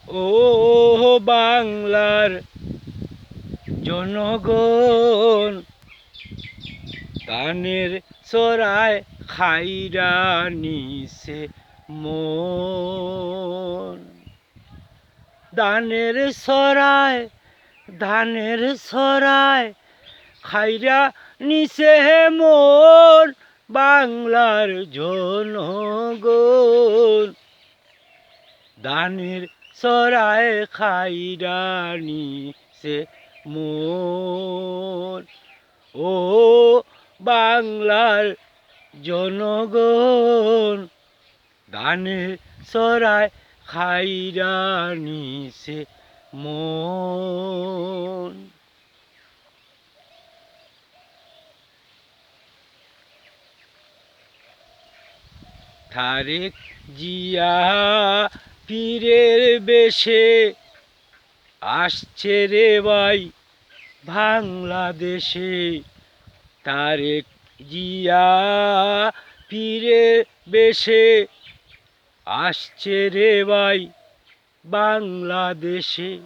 ও বাংলার জনগণ, ধানের চড়ায় খাইরা নিছে মন। ধানের চড়ায়, ধানের চড়ায় খাইরা নিছে মন, বাংলার জনগণ। ধানের চড়ায় খাইরা নিছে মন। ও বাংলার জনগণ, ধানের চড়ায় খাইরা নিছে মন। তারেক জিয়া পীরের বেশে আসছে রে ভাই বাংলাদেশে। তারেক জিয়া পীরের বেশে আসছে রে ভাই বাংলাদেশে।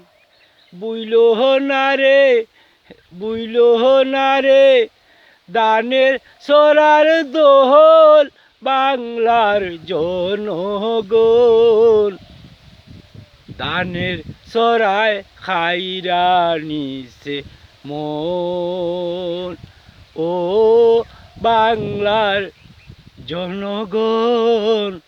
বুইলো না রে, বুইলো না রে, ধানের চড়ার দোল, বাংলার জনগণ। ধানের চড়ায় খাইরা নিছে মন। ও বাংলার জনগণ,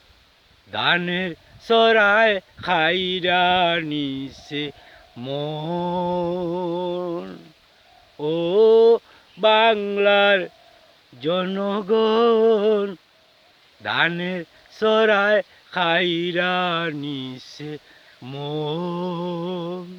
ধানের চড়ায় খাইরা নিছে মন। ও বাংলার জনগণ, ধানের চড়ায় খাইরা নিছে মন।